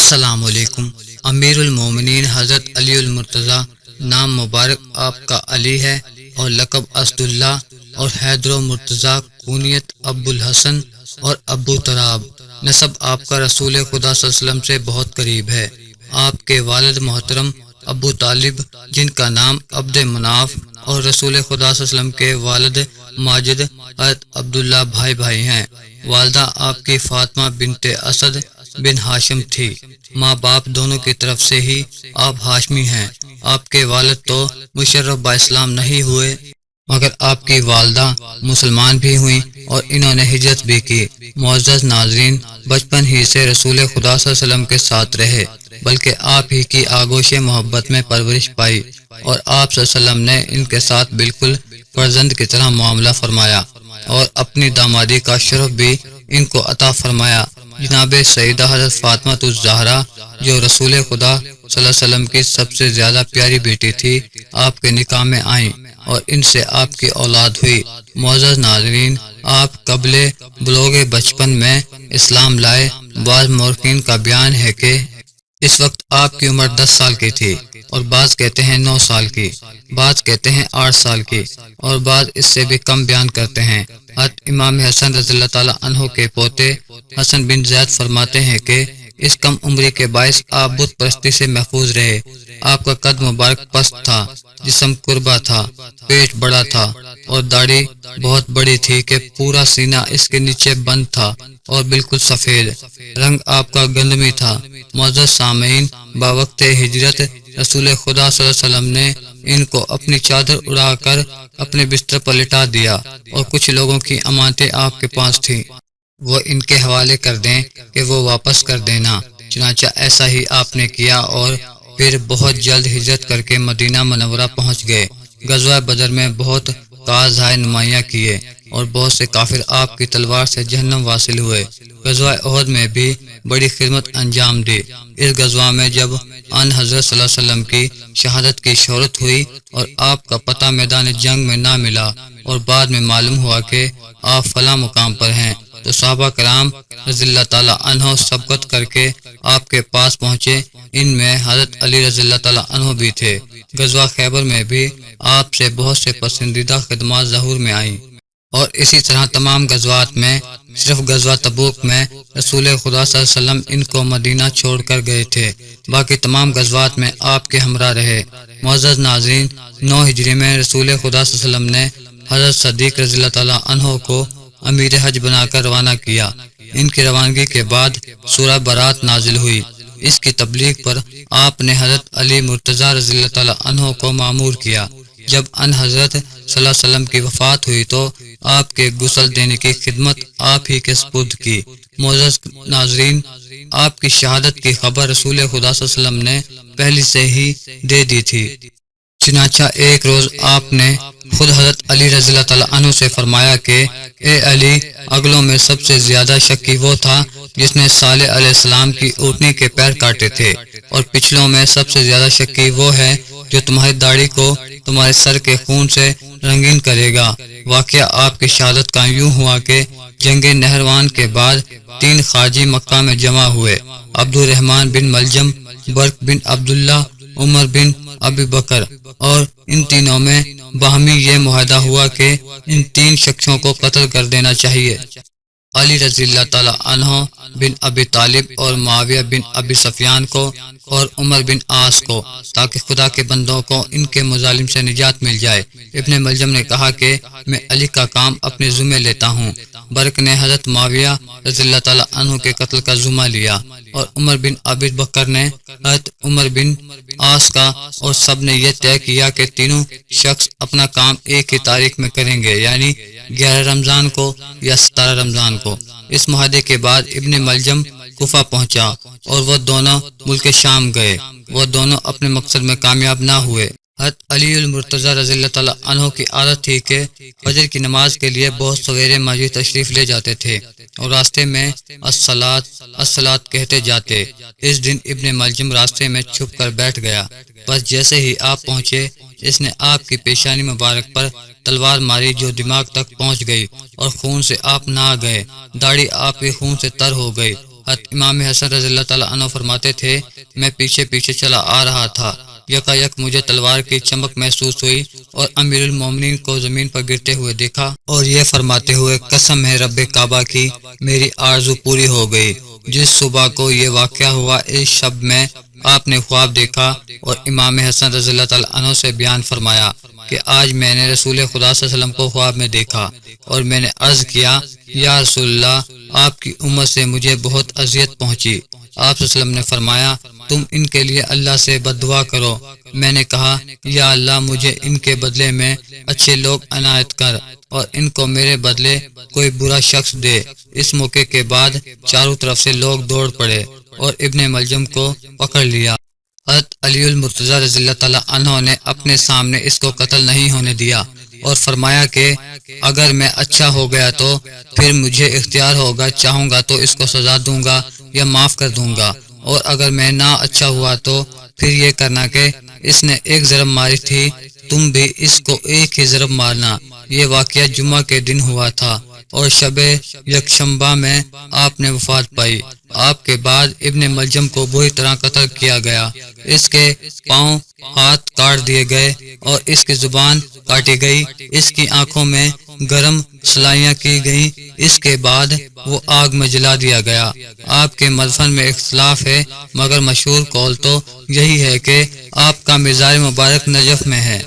السلام علیکم۔ امیر المومنین حضرت علی المرتضیٰ، نام مبارک آپ کا علی ہے اور لقب اسد اللہ اور حیدر مرتضیٰ، کونیت ابو الحسن اور ابو تراب۔ نسب آپ کا رسول خدا صلی اللہ علیہ وسلم سے بہت قریب ہے۔ آپ کے والد محترم ابو طالب، جن کا نام عبد مناف، اور رسول خدا صلی اللہ علیہ وسلم کے والد ماجد حضرت عبداللہ بھائی بھائی ہیں۔ والدہ آپ کی فاطمہ بنت اسد بن ہاشم تھی۔ ماں باپ دونوں کی طرف سے ہی آپ ہاشمی ہیں۔ آپ کے والد تو مشرف با اسلام نہیں ہوئے، مگر آپ کی والدہ مسلمان بھی ہوئیں اور انہوں نے ہجرت بھی کی۔ معزز ناظرین، بچپن ہی سے رسول خدا صلی اللہ علیہ وسلم کے ساتھ رہے، بلکہ آپ ہی کی آغوش محبت میں پرورش پائی، اور آپ صلی اللہ علیہ وسلم نے ان کے ساتھ بالکل فرزند کی طرح معاملہ فرمایا اور اپنی دامادی کا شرف بھی ان کو عطا فرمایا۔ جناب سیدہ حضرت فاطمہ الزہرا، جو رسول خدا صلی اللہ علیہ وسلم کی سب سے زیادہ پیاری بیٹی تھی، آپ کے نکاح میں آئیں اور ان سے آپ کی اولاد ہوئی۔ معزز ناظرین، آپ قبل بلوغ بچپن میں اسلام لائے۔ بعض مورخین کا بیان ہے کہ اس وقت آپ کی عمر 10 سال کی تھی، اور بعض کہتے ہیں 9 سال کی، بعض کہتے ہیں 8 سال کی، اور بعض اس سے بھی کم بیان کرتے ہیں۔ حضرت امام حسن رضی اللہ تعالیٰ عنہ کے پوتے حسن بن زید فرماتے ہیں کہ اس کم عمری کے باعث آپ بت پرستی سے محفوظ رہے۔ آپ کا قد مبارک پست تھا، جسم قربا تھا، پیٹ بڑا تھا، اور داڑھی بہت بڑی تھی کہ پورا سینہ اس کے نیچے بند تھا، اور بالکل سفید رنگ آپ کا گندمی تھا۔ معزز سامعین، باوقت ہجرت رسول خدا صلی اللہ علیہ وسلم نے ان کو اپنی چادر اڑا کر اپنے بستر پر لٹا دیا، اور کچھ لوگوں کی امانتیں آپ کے پاس تھیں، وہ ان کے حوالے کر دیں کہ وہ واپس کر دینا۔ چنانچہ ایسا ہی آپ نے کیا، اور پھر بہت جلد ہجرت کر کے مدینہ منورہ پہنچ گئے۔ غزوہ بدر میں بہت کارزائے نمایاں کیے، اور بہت سے کافر آپ کی تلوار سے جہنم واصل ہوئے۔ غزوہ احد میں بھی بڑی خدمت انجام دی۔ اس غزوہ میں جب ان حضرت صلی اللہ علیہ وسلم کی شہادت کی شہرت ہوئی اور آپ کا پتہ میدان جنگ میں نہ ملا، اور بعد میں معلوم ہوا کہ آپ فلاں مقام پر ہیں، تو صحابہ کرام رضی اللہ تعالیٰ عنہ سبقت کر کے آپ کے پاس پہنچے۔ ان میں حضرت علی رضی اللہ تعالیٰ عنہ بھی تھے۔ غزوہ خیبر میں بھی آپ سے بہت سے پسندیدہ خدمات ظہور میں آئیں، اور اسی طرح تمام غزوات میں صرف غزوہ تبوک میں رسول خدا صلی اللہ علیہ وسلم ان کو مدینہ چھوڑ کر گئے تھے، باقی تمام غزوات میں آپ کے ہمراہ رہے۔ معزز ناظرین، 9 ہجری میں رسول خدا صلی اللہ علیہ وسلم نے حضرت صدیق رضی اللہ تعالیٰ عنہ کو امیر حج بنا کر روانہ کیا۔ ان کی روانگی کے بعد سورہ برات نازل ہوئی۔ اس کی تبلیغ پر آپ نے حضرت علی مرتضیٰ رضی اللہ تعالیٰ عنہ کو مامور کیا۔ جب ان حضرت صلی اللہ علیہ وسلم کی وفات ہوئی تو آپ کے غسل دینے کی خدمت آپ ہی کے سپرد کی۔ معزز ناظرین، آپ کی شہادت کی خبر رسول خدا صلی اللہ علیہ وسلم نے پہلے سے ہی دے دی تھی۔ چنانچہ ایک روز آپ نے خود حضرت علی رضی اللہ تعالیٰ عنہ سے فرمایا کہ اے علی، اگلوں میں سب سے زیادہ شکی وہ تھا جس نے صالح علیہ السلام کی اونٹنی کے پیر کاٹے تھے، اور پچھلوں میں سب سے زیادہ شکی وہ ہے جو تمہاری داڑھی کو تمہارے سر کے خون سے رنگین کرے گا۔ واقعہ آپ کی شہادت کا یوں ہوا کہ جنگ نہروان کے بعد 3 خارجی مکہ میں جمع ہوئے، عبد الرحمن بن ملجم، برق بن عبداللہ، عمر بن ابی بکر، اور ان تینوں میں باہمی یہ معاہدہ ہوا کہ ان 3 شخصوں کو قتل کر دینا چاہیے، علی رضی اللہ تعالیٰ عنہ بن ابی طالب اور معاویہ بن ابی سفیان کو، اور عمر بن عاص کو، تاکہ خدا کے بندوں کو ان کے مظالم سے نجات مل جائے۔ ابن ملجم نے کہا کہ میں علی کا کام اپنے ذمہ لیتا ہوں۔ برق نے حضرت معاویہ رضی اللہ تعالیٰ عنہ کے قتل کا ذمہ لیا، اور عمر بن ابی بکر نے حضرت عمر بن عاص کا، اور سب نے یہ طے کیا کہ تینوں شخص اپنا کام ایک ہی تاریخ میں کریں گے، یعنی 11 رمضان کو یا 17 رمضان کو۔ اس معاہدے کے بعد ابن ملجم کوفہ پہنچا، اور وہ دونوں ملک شام گئے۔ وہ دونوں اپنے مقصد میں کامیاب نہ ہوئے۔ حضرت علی المرتضیٰ رضی اللہ تعالیٰ عنہ کی عادت تھی کہ فجر کی نماز کے لیے بہت سویرے مسجد تشریف لے جاتے تھے، اور راستے میں الصلاۃ الصلاۃ کہتے جاتے۔ اس دن ابن ملجم راستے میں چھپ کر بیٹھ گیا، بس جیسے ہی آپ پہنچے اس نے آپ کی پیشانی مبارک پر تلوار ماری، جو دماغ تک پہنچ گئی، اور خون سے آپ نہا گئے۔ داڑھی آپ کے خون سے تر ہو گئی۔ حضرت امام حسن رضی اللہ تعالیٰ عنہ فرماتے تھے میں پیچھے پیچھے چلا آ رہا تھا، یکایک مجھے تلوار کی چمک محسوس ہوئی اور امیر المومنین کو زمین پر گرتے ہوئے دیکھا اور یہ فرماتے ہوئے قسم ہے رب کعبہ کی میری آرزو پوری ہو گئی۔ جس صبح کو یہ واقعہ ہوا اس شب میں آپ نے خواب دیکھا اور امام حسن رضی اللہ تعالیٰ عنہ سے بیان فرمایا کہ آج میں نے رسول خدا صلی اللہ علیہ وسلم کو خواب میں دیکھا اور میں نے عرض کیا یا رسول اللہ آپ کی امت سے مجھے بہت اذیت پہنچی۔ آپ صلی اللہ علیہ وسلم نے فرمایا تم ان کے لیے اللہ سے بد دعا کرو۔ میں نے کہا یا اللہ مجھے ان کے بدلے میں اچھے لوگ عنایت کر اور ان کو میرے بدلے کوئی برا شخص دے۔ اس موقع کے بعد چاروں طرف سے لوگ دوڑ پڑے اور ابن ملجم کو پکڑ لیا۔ حضرت علی المرتضی رضی اللہ تعالیٰ عنہ نے اپنے سامنے اس کو قتل نہیں ہونے دیا اور فرمایا کہ اگر میں اچھا ہو گیا تو پھر مجھے اختیار ہوگا، چاہوں گا تو اس کو سزا دوں گا یا معاف کر دوں گا، اور اگر میں نہ اچھا ہوا تو پھر یہ کرنا کہ اس نے ایک ضرب ماری تھی تم بھی اس کو ایک ہی ضرب مارنا۔ یہ واقعہ جمعہ کے دن ہوا تھا اور شب یکشنبہ میں آپ نے وفات پائی۔ آپ کے بعد ابن ملجم کو بری طرح قتل کیا گیا، اس کے پاؤں ہاتھ کاٹ دیے گئے اور اس کی زبان کاٹی گئی، اس کی آنکھوں میں گرم سلائیاں کی گئیں، اس کے بعد وہ آگ میں جلا دیا گیا۔ آپ کے مدفن میں اختلاف ہے مگر مشہور قول تو یہی ہے کہ آپ کا مزار مبارک نجف میں ہے۔